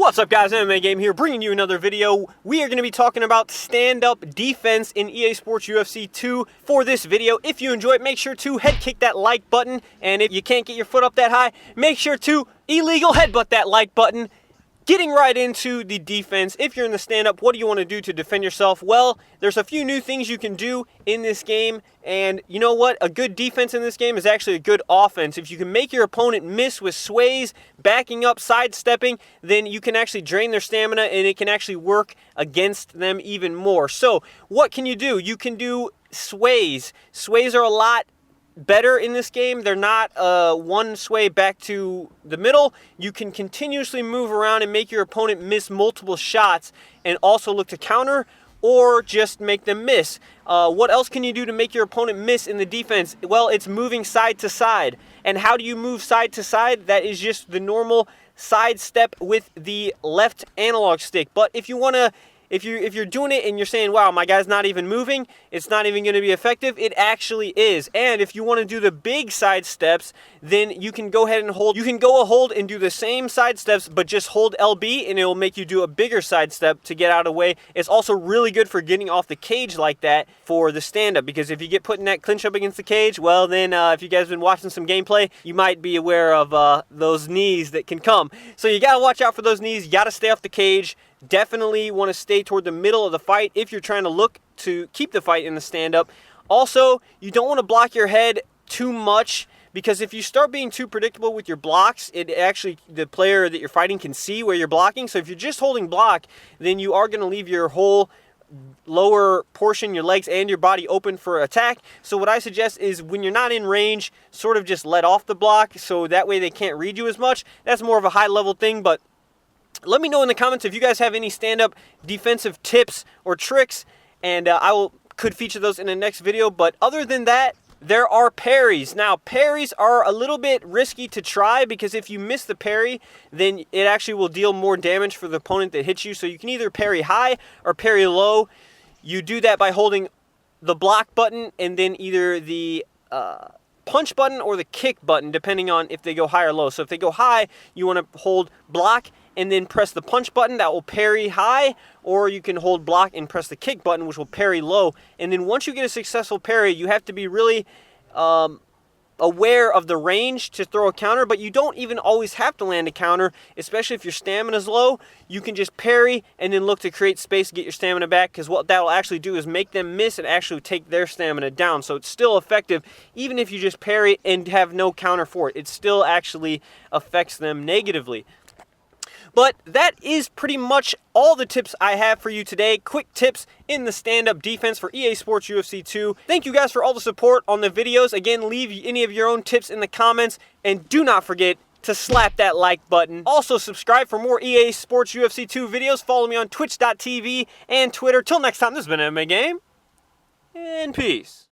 What's up, guys? MMAGAME here, bringing you another video. We are going to be talking about stand-up defense in EA Sports UFC 2 for this video. If you enjoy it, make sure to head kick that like button, and if you can't get your foot up that high, make sure to illegal headbutt that like button. Getting right into the defense, if you're in the stand-up, what do you want to do to defend yourself? Well, there's a few new things you can do in this game, and you know what? A good defense in this game is actually a good offense. If you can make your opponent miss with sways, backing up, sidestepping, then you can actually drain their stamina, and it can actually work against them even more. So, what can you do? You can do sways. Sways are a lot better in this game. They're not one sway back to the middle. You can continuously move around and make your opponent miss multiple shots and also look to counter or just make them miss. What else can you do to make your opponent miss in the defense? Well, it's moving side to side. And how do you move side to side? That is just the normal side step with the left analog stick. But if you want to If you're doing it and you're saying, wow, my guy's not even moving, it's not even going to be effective, it actually is. And if you want to do the big side steps, then you can go ahead and hold. You can go a hold and do the same side steps, but just hold LB, and it will make you do a bigger side step to get out of the way. It's also really good for getting off the cage like that for the stand-up, because if you get put in that clinch up against the cage, well, then if you guys have been watching some gameplay, you might be aware of those knees that can come. So you got to watch out for those knees. You got to stay off the cage. Definitely want to stay toward the middle of the fight if you're trying to look to keep the fight in the stand-up. Also, you don't want to block your head too much, because if you start being too predictable with your blocks, the player that you're fighting can see where you're blocking. So if you're just holding block, then you are going to leave your whole lower portion, your legs and your body, open for attack. So what I suggest is when you're not in range, sort of just let off the block, so that way they can't read you as much. That's more of a high-level thing, but let me know in the comments if you guys have any stand-up defensive tips or tricks, and could feature those in the next video. But other than that, there are parries. Now, parries are a little bit risky to try, because if you miss the parry, then it actually will deal more damage for the opponent that hits you. So you can either parry high or parry low. You do that by holding the block button and then either the punch button or the kick button, depending on if they go high or low. So if they go high, you want to hold block and then press the punch button, that will parry high, or you can hold block and press the kick button, which will parry low. And then once you get a successful parry, you have to be really aware of the range to throw a counter, but you don't even always have to land a counter, especially if your stamina is low. You can just parry and then look to create space to get your stamina back, because what that will actually do is make them miss and actually take their stamina down. So it's still effective, even if you just parry and have no counter for it. It still actually affects them negatively. But that is pretty much all the tips I have for you today. Quick tips in the stand-up defense for EA Sports UFC 2. Thank you guys for all the support on the videos. Again, leave any of your own tips in the comments, and do not forget to slap that like button. Also, subscribe for more EA Sports UFC 2 videos. Follow me on twitch.tv and Twitter. Till next time, this has been MMAGAME, and peace.